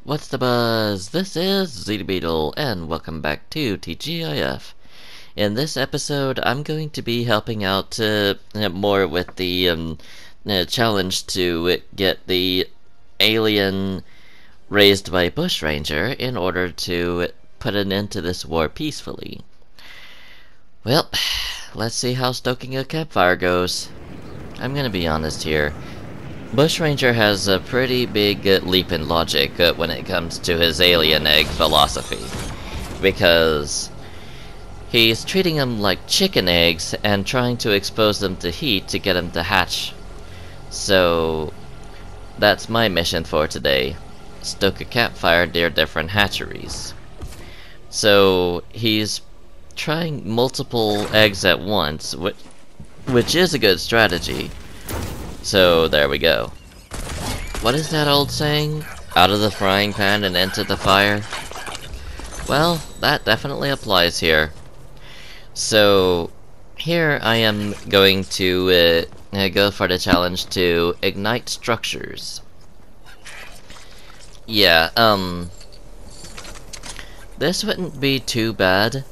What's the buzz? This is Zeta Beetle, and welcome back to TGIF. In this episode, I'm going to be helping out more with the challenge to get the alien raised by Bushranger in order to put an end to this war peacefully. Well, let's see how stoking a campfire goes. I'm gonna be honest here. Bushranger has a pretty big leap in logic when it comes to his alien egg philosophy, because he's treating them like chicken eggs and trying to expose them to heat to get them to hatch. So that's my mission for today: stoke a campfire near different hatcheries. So he's trying multiple eggs at once, which is a good strategy. So there we go. What is that old saying? Out of the frying pan and into the fire? Well, that definitely applies here. So here I am going to go for the challenge to ignite structures. Yeah, this wouldn't be too bad,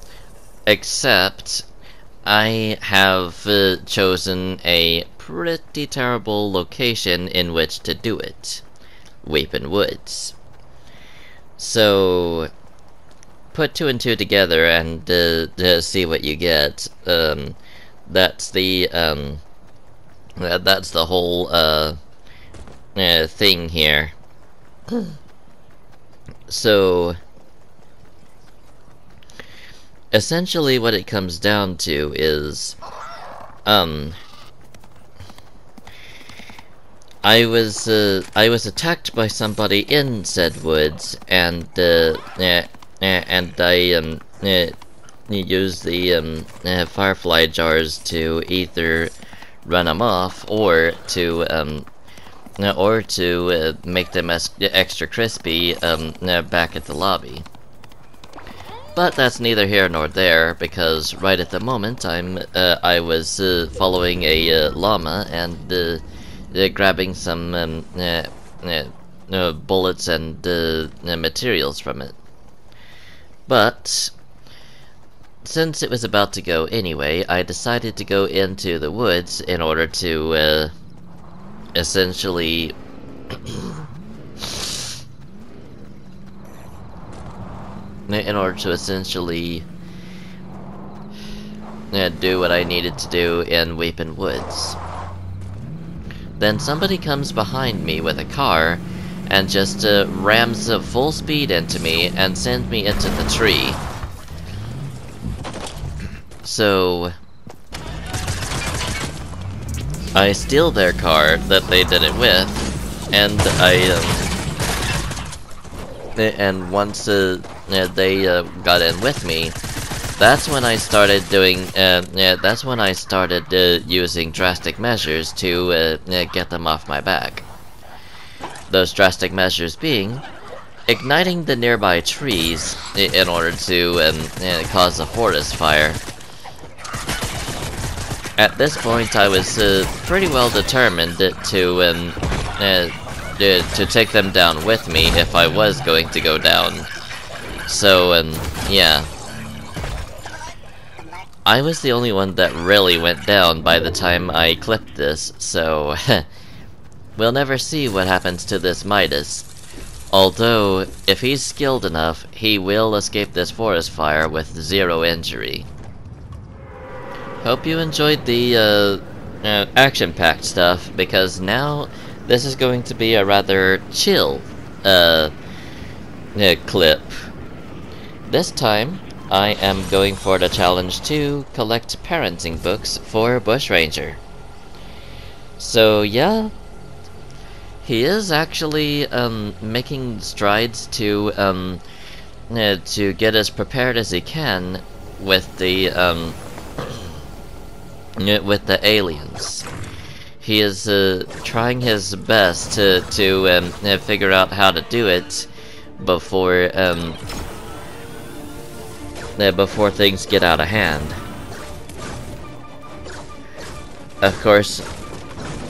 except I have chosen a pretty terrible location in which to do it. Weepin Woods. So put two and two together and see what you get. That's the whole thing here. So essentially what it comes down to is I was attacked by somebody in said woods, and I used the firefly jars to either run them off or to make them extra crispy back at the lobby. But that's neither here nor there, because right at the moment I was following a llama and grabbing some bullets and materials from it. But since it was about to go anyway, I decided to go into the woods in order to essentially do what I needed to do in Weepin Woods. Then somebody comes behind me with a car and just rams full speed into me and sends me into the tree. So I steal their car that they did it with, and once they got in with me, that's when I started doing. That's when I started using drastic measures to get them off my back. Those drastic measures being igniting the nearby trees in order to cause a forest fire. At this point, I was pretty well determined to take them down with me if I was going to go down. So yeah. I was the only one that really went down by the time I clipped this, so we'll never see what happens to this Midas. Although, if he's skilled enough, he will escape this forest fire with 0 injury. Hope you enjoyed the action-packed stuff, because now this is going to be a rather chill clip. This time, I am going for the challenge to collect parenting books for Bushranger. So yeah, he is actually making strides to get as prepared as he can with the aliens. He is trying his best to figure out how to do it before things get out of hand. Of course,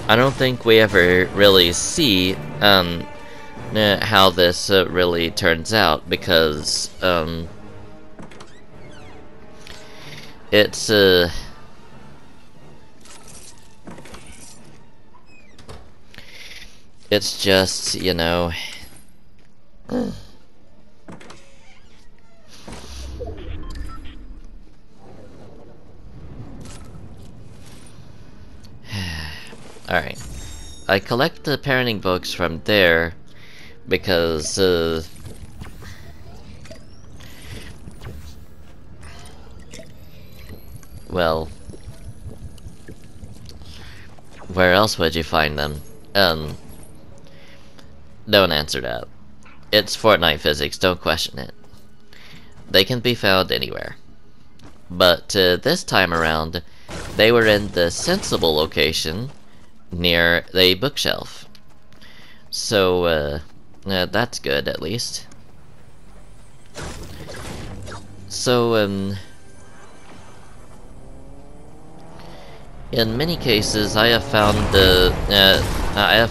I don't think we ever really see how this really turns out, because it's it's just, you know, alright. I collect the parenting books from there because, well, where else would you find them? Don't answer that. It's Fortnite physics, don't question it. They can be found anywhere. But this time around, they were in the sensible location near the bookshelf. So, that's good, at least. So, in many cases, I have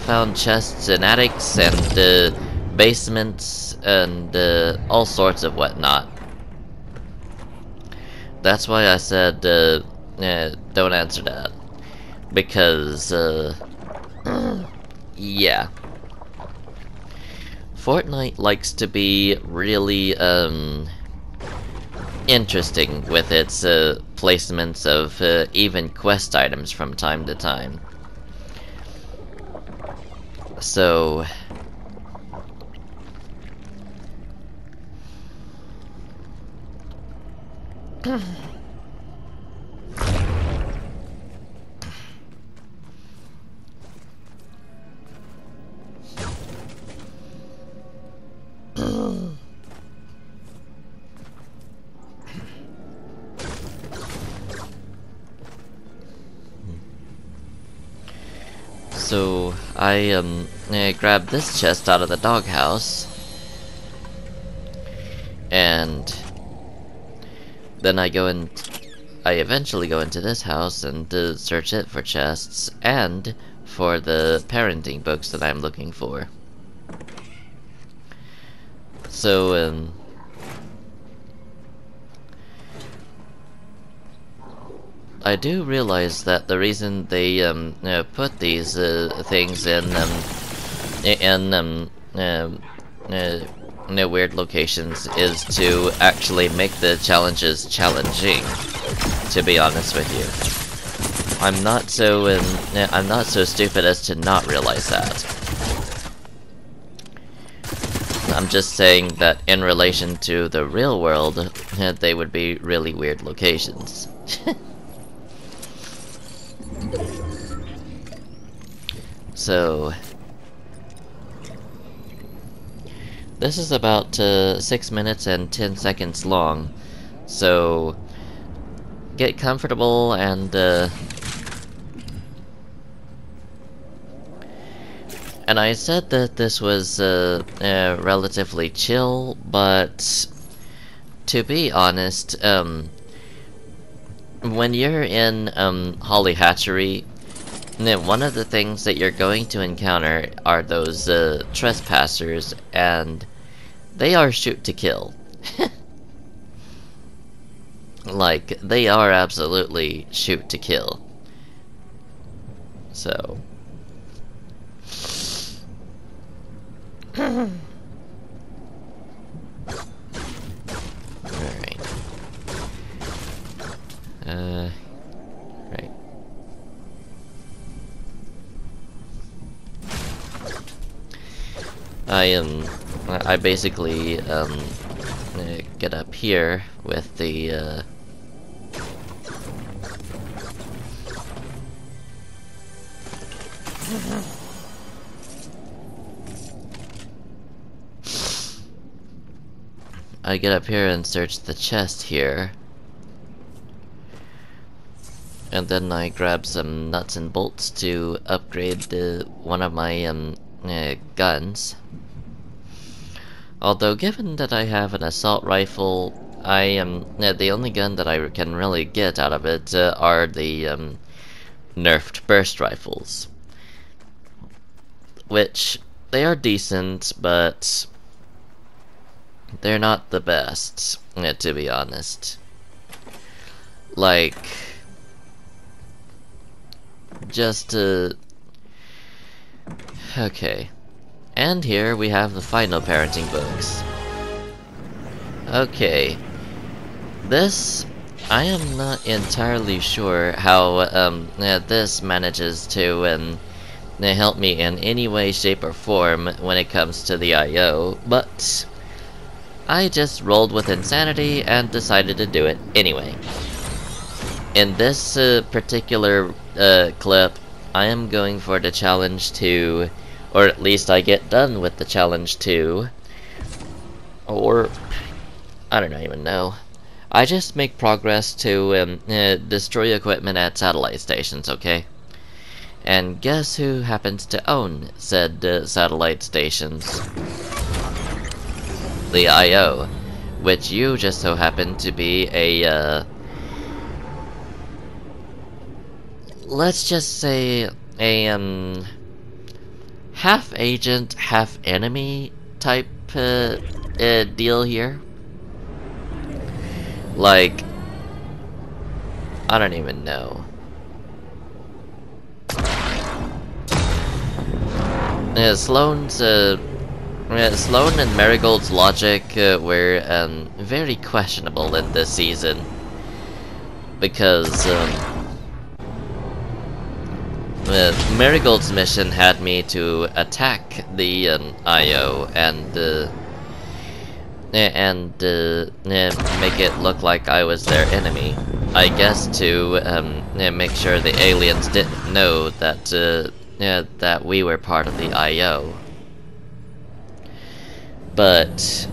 found chests in attics and basements and all sorts of whatnot. That's why I said don't answer that, because yeah, Fortnite likes to be really interesting with its placements of even quest items from time to time. So so I grabbed this chest out of the doghouse, and then I eventually go into this house and search it for chests and for the parenting books that I'm looking for. So, I do realize that the reason they put these things in weird locations is to actually make the challenges challenging, to be honest with you. I'm not so stupid as to not realize that. I'm just saying that in relation to the real world, they would be really weird locations. So, this is about 6 minutes and 10 seconds long, so get comfortable and I said that this was relatively chill, but to be honest, when you're in Holly Hatchery, one of the things that you're going to encounter are those trespassers, and they are shoot to kill. Like, they are absolutely shoot to kill. So alright. Right. I basically get up here with the I get up here and search the chest here, and then I grab some nuts and bolts to upgrade one of my guns. Although, given that I have an assault rifle, the only gun that I can really get out of it are the nerfed burst rifles, which they are decent, but they're not the best, to be honest. Like, just okay. And here we have the final parenting books. Okay. This, I am not entirely sure how this manages to help me in any way, shape, or form when it comes to the IO, but I just rolled with insanity and decided to do it anyway. In this particular clip, I am going for the challenge to, or at least I get done with the challenge to, or I don't even know. I just make progress to destroy equipment at satellite stations, okay? And guess who happens to own said satellite stations? The IO, which you just so happen to be a, let's just say a, half agent, half enemy type, deal here. Like, I don't even know. Sloan and Marigold's logic were very questionable in this season. Because, Marigold's mission had me to attack the IO and make it look like I was their enemy. I guess to make sure the aliens didn't know that that we were part of the IO. But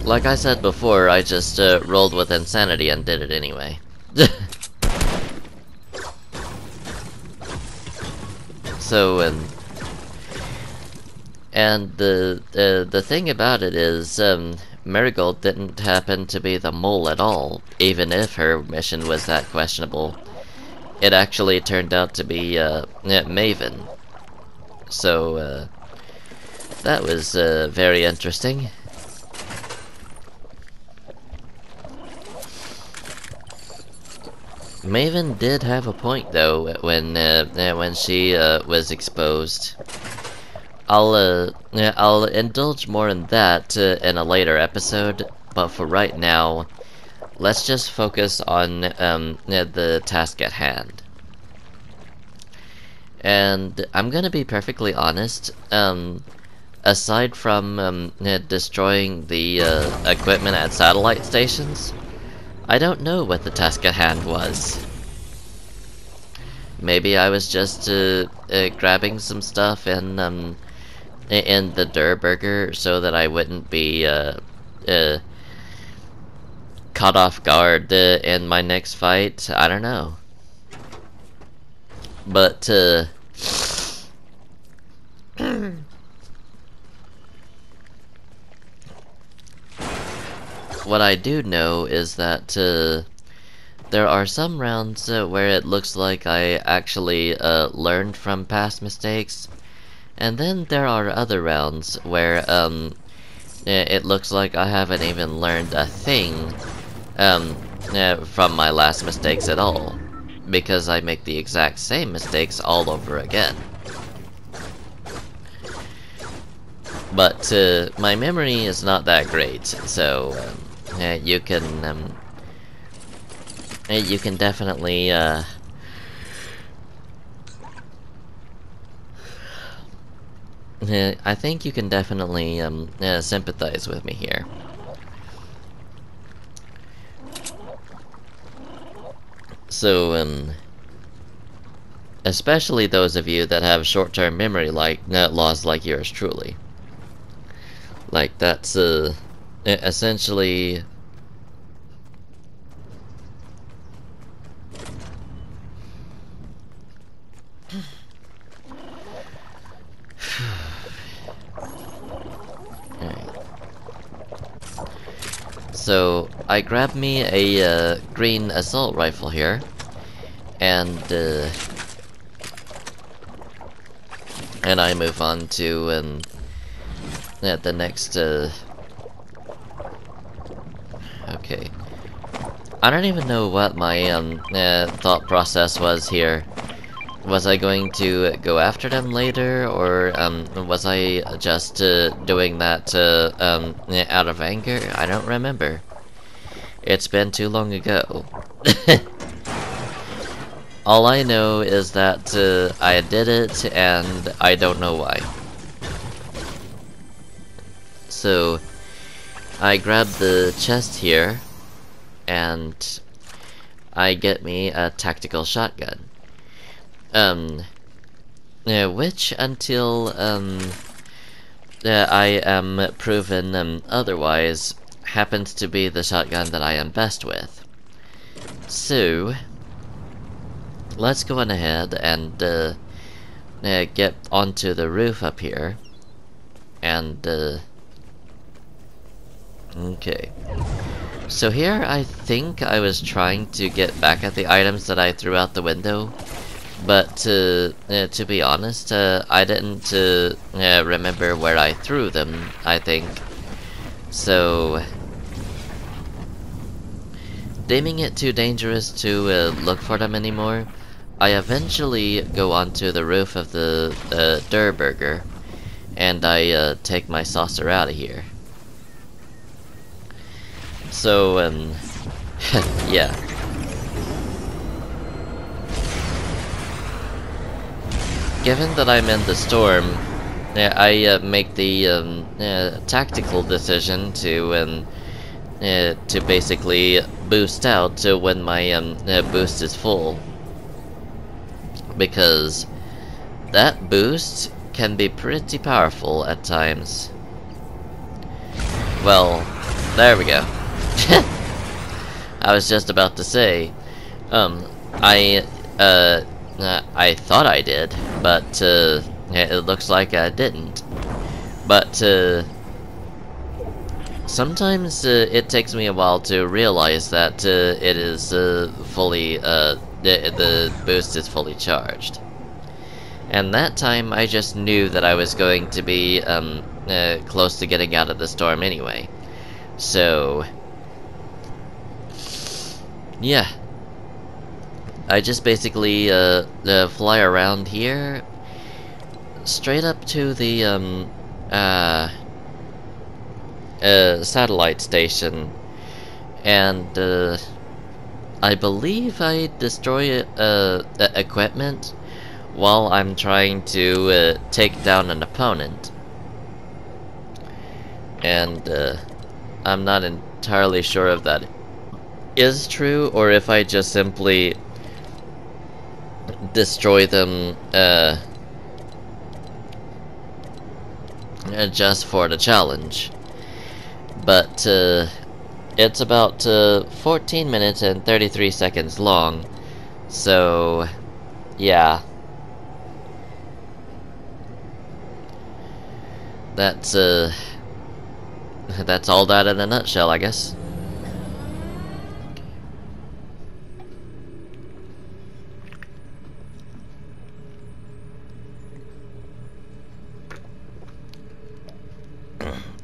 like I said before, I just rolled with insanity and did it anyway. So, and the thing about it is, Marigold didn't happen to be the mole at all, even if her mission was that questionable. It actually turned out to be Maven. So that was very interesting. Maven did have a point though when she was exposed. I'll indulge more in that in a later episode, but for right now, let's just focus on the task at hand. And I'm gonna be perfectly honest. Aside from destroying the equipment at satellite stations, I don't know what the task at hand was. Maybe I was just grabbing some stuff in the Durr Burger so that I wouldn't be caught off guard in my next fight. I don't know. But what I do know is that there are some rounds where it looks like I actually learned from past mistakes, and then there are other rounds where it looks like I haven't even learned a thing from my last mistakes at all, because I make the exact same mistakes all over again. But my memory is not that great, so you can definitely I think you can definitely sympathize with me here. So especially those of you that have short-term memory loss like yours truly. Like that's essentially So I grab me a green assault rifle here, and I move on to the next. Okay, I don't even know what my thought process was here. Was I going to go after them later, or was I just doing that out of anger? I don't remember. It's been too long ago. All I know is that I did it, and I don't know why. So, I grab the chest here, and I get me a tactical shotgun. Which until I am proven otherwise happens to be the shotgun that I am best with. So let's go on ahead and get onto the roof up here, and okay. So here I think I was trying to get back at the items that I threw out the window. But to be honest, I didn't remember where I threw them, I think. So, deeming it too dangerous to look for them anymore, I eventually go onto the roof of the Durr Burger, and I take my saucer out of here. So, yeah. Given that I'm in the storm, I make the tactical decision to basically boost out when my boost is full, because that boost can be pretty powerful at times. Well, there we go. I was just about to say, I thought I did, but it looks like I didn't. But sometimes it takes me a while to realize that it is fully the boost is fully charged. And that time I just knew that I was going to be close to getting out of the storm anyway. So yeah. I just basically fly around here, straight up to the satellite station, and I believe I destroy equipment while I'm trying to take down an opponent. And I'm not entirely sure if that is true, or if I just simply destroy them just for the challenge. But it's about 14 minutes and 33 seconds long, so yeah. That's all that in a nutshell, I guess.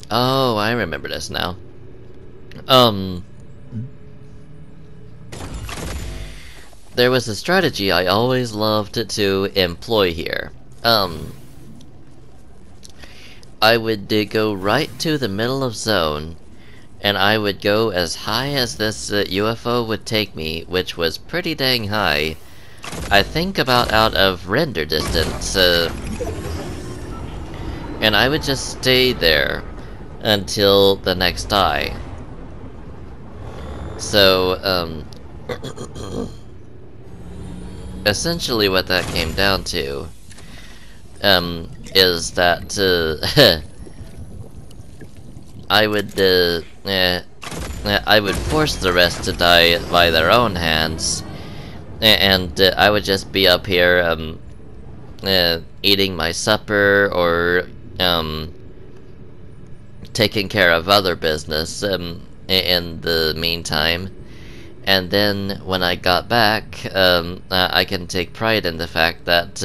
Oh, I remember this now. There was a strategy I always loved to employ here. I would go right to the middle of zone, and I would go as high as this UFO would take me, which was pretty dang high. I think about out of render distance, and I would just stay there until the next die. So, essentially what that came down to, is that, I would force the rest to die by their own hands, and I would just be up here, eating my supper, or, taking care of other business, in the meantime. And then when I got back, I can take pride in the fact that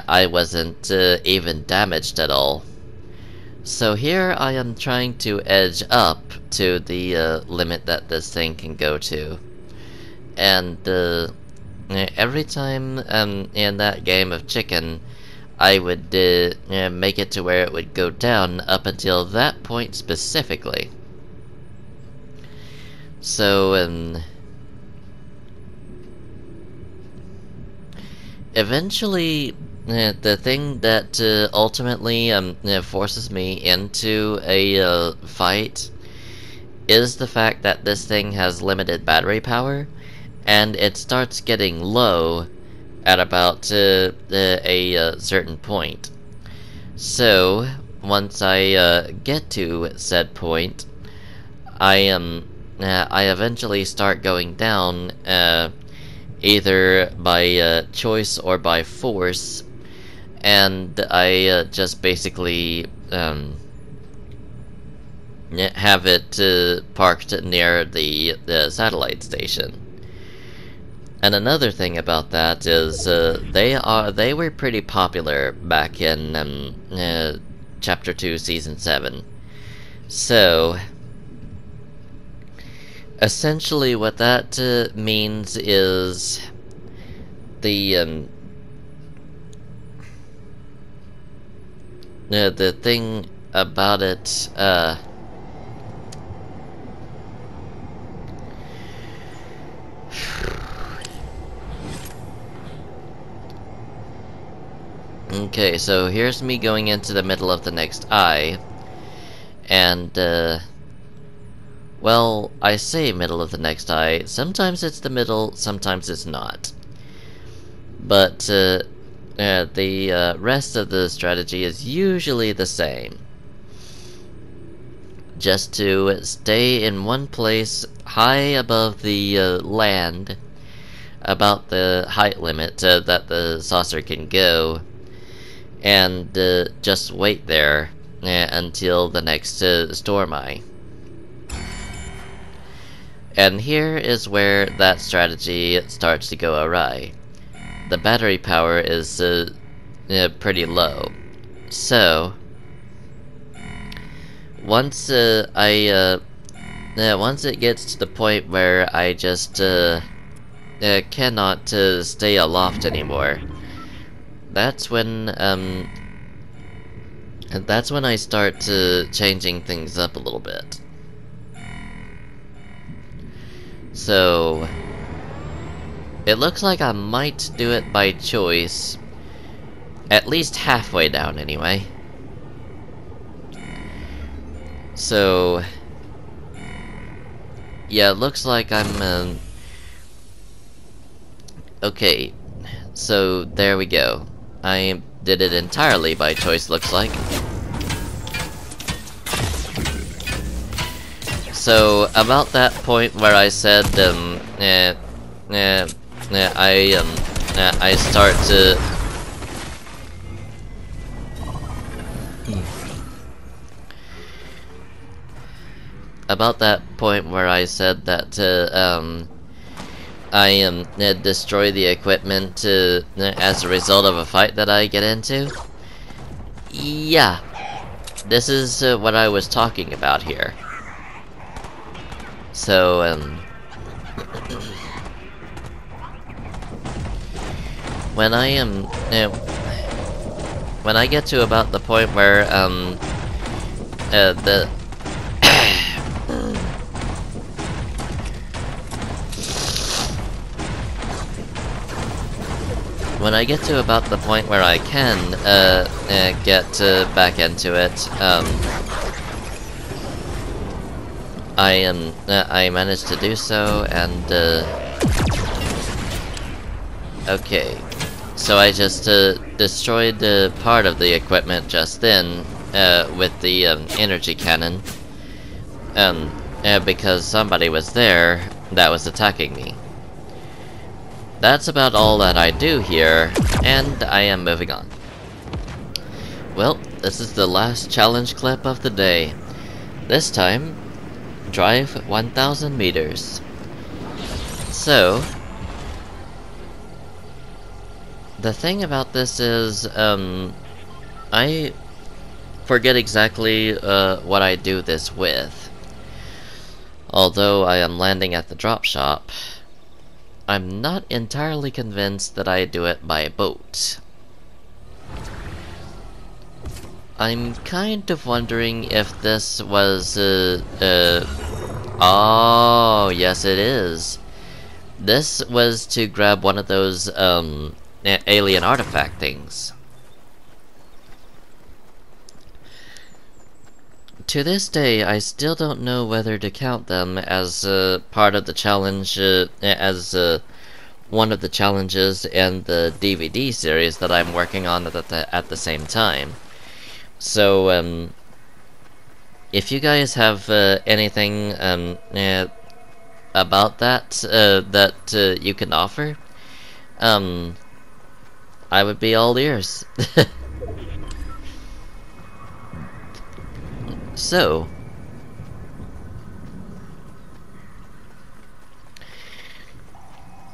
I wasn't even damaged at all. So here I am trying to edge up to the limit that this thing can go to. And every time in that game of chicken, I would make it to where it would go down up until that point specifically. So, eventually, the thing that ultimately forces me into a fight is the fact that this thing has limited battery power, and it starts getting low at about a certain point. So, once I get to said point, I eventually start going down, either by choice or by force, and I just basically have it parked near the satellite station. And another thing about that is they were pretty popular back in Chapter 2, Season 7. So, essentially what that means is the thing about it, okay, so here's me going into the middle of the next eye, and, well, I say middle of the next eye, sometimes it's the middle, sometimes it's not. But, the rest of the strategy is usually the same. Just to stay in one place high above the land, about the height limit that the saucer can go, and just wait there until the next storm eye. And here is where that strategy starts to go awry. The battery power is pretty low. So, once once it gets to the point where I just cannot stay aloft anymore, that's when I start changing things up a little bit. So, it looks like I might do it by choice, at least halfway down anyway. So, yeah, it looks like I'm, okay, so there we go. I did it entirely by choice, looks like. So, about that point where I said, I start to... About that point where I said that, I destroy the equipment as a result of a fight that I get into? Yeah, this is what I was talking about here. So, when I am, when I get to about the point where, when I get to about the point where I can, get back into it, I managed to do so, and, okay. So I just, destroyed part of the equipment just then, with the, energy cannon, because somebody was there that was attacking me. That's about all that I do here, and I am moving on. Well, this is the last challenge clip of the day. This time, drive 1,000 meters. So, the thing about this is, I forget exactly what I do this with. Although I am landing at the drop shop, I'm not entirely convinced that I do it by boat. I'm kind of wondering if this was, oh, yes it is. This was to grab one of those, alien artifact things. To this day, I still don't know whether to count them as part of the challenge, as one of the challenges in the DVD series that I'm working on at the same time. So, if you guys have anything about that that you can offer, I would be all ears. So,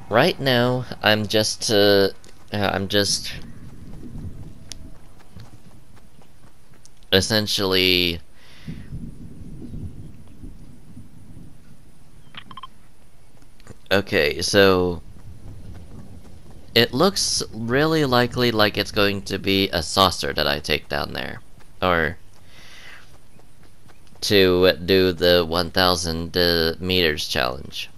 right now I'm just essentially okay, so it looks really likely like it's going to be a saucer that I take down there, or to do the 1,000 meters challenge.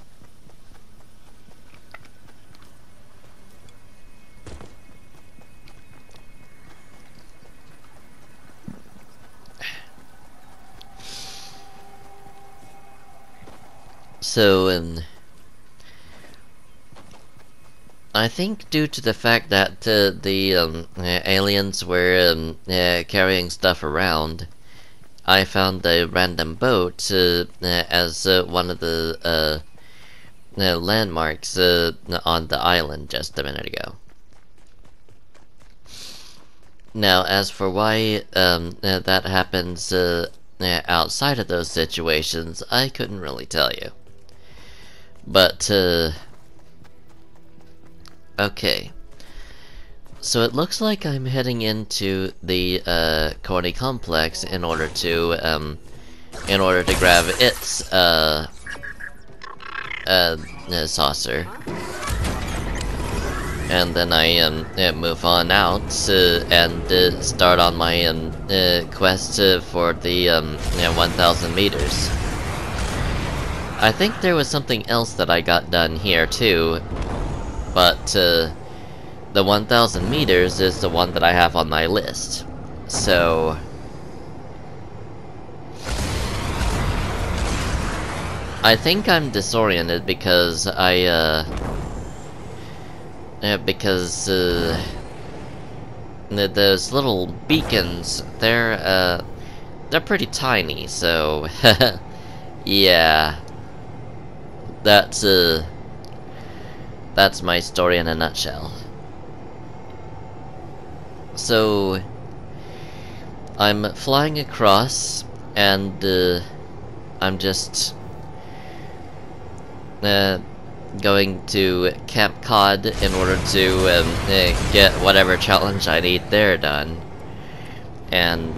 So, I think due to the fact that the aliens were carrying stuff around, I found a random boat as one of the landmarks on the island just a minute ago. Now, as for why that happens outside of those situations, I couldn't really tell you. But, okay. So it looks like I'm heading into the Corny complex in order to grab its saucer, and then I move on out and start on my quest for the 1,000 meters. I think there was something else that I got done here too, but the 1,000 meters is the one that I have on my list. So, I think I'm disoriented because those little beacons, they're pretty tiny, so yeah. That's my story in a nutshell. So, I'm flying across, and I'm just going to Camp Cod in order to get whatever challenge I need there done. And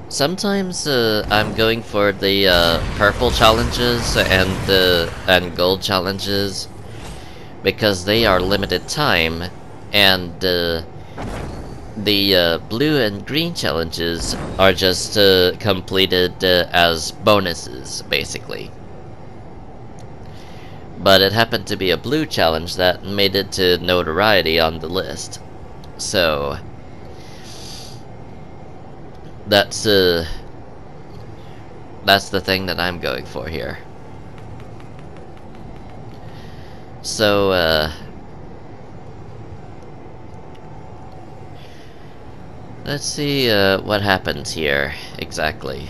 sometimes I'm going for the purple challenges and gold challenges because they are limited time, and the blue and green challenges are just completed as bonuses, basically. But it happened to be a blue challenge that made it to notoriety on the list. So that's the thing that I'm going for here. So, let's see what happens here exactly.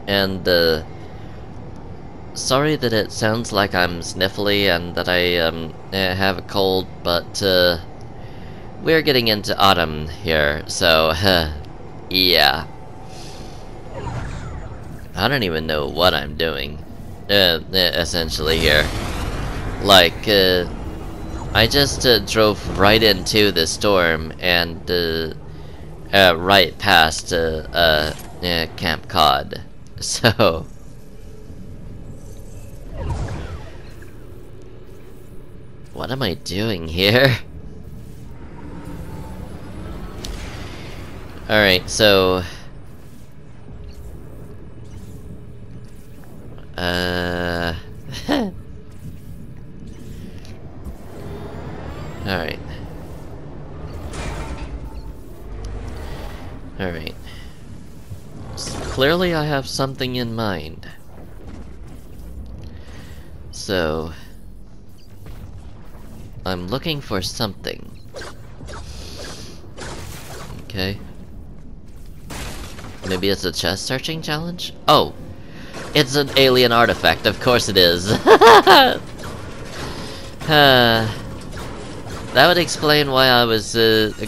And sorry that it sounds like I'm sniffly and that I have a cold, but we're getting into autumn here, so yeah. I don't even know what I'm doing, essentially here. Like, I just drove right into the storm and right past Camp Cod. So, what am I doing here? Alright, so Alright. Alright. Clearly I have something in mind. So, I'm looking for something. Okay. Maybe it's a chest searching challenge? Oh! It's an alien artifact, of course it is. That would explain why I was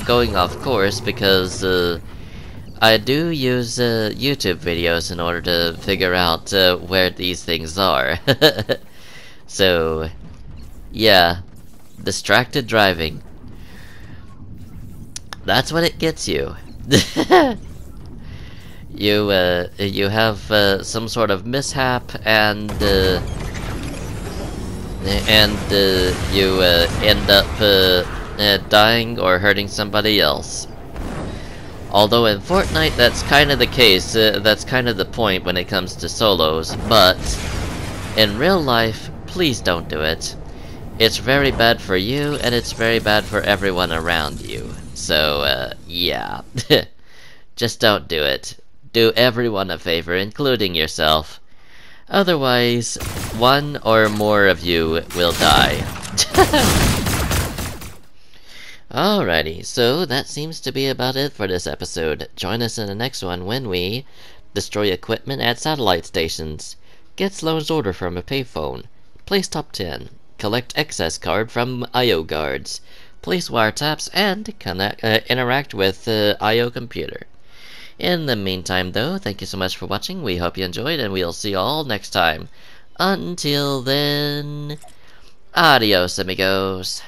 going off course, because I do use YouTube videos in order to figure out where these things are. So, yeah. Distracted driving. That's what it gets you. You have some sort of mishap, and you end up dying or hurting somebody else. Although in Fortnite that's kind of the case, that's kind of the point when it comes to solos, but in real life, please don't do it. It's very bad for you, and it's very bad for everyone around you. So, yeah. Just don't do it. Do everyone a favor, including yourself. Otherwise, one or more of you will die. Alrighty, so that seems to be about it for this episode. Join us in the next one when we destroy equipment at satellite stations, get Sloan's order from a payphone, place top 10, collect excess card from IO guards, place wiretaps, and interact with IO computer. In the meantime, though, thank you so much for watching. We hope you enjoyed, and we'll see you all next time. Until then, adios, amigos.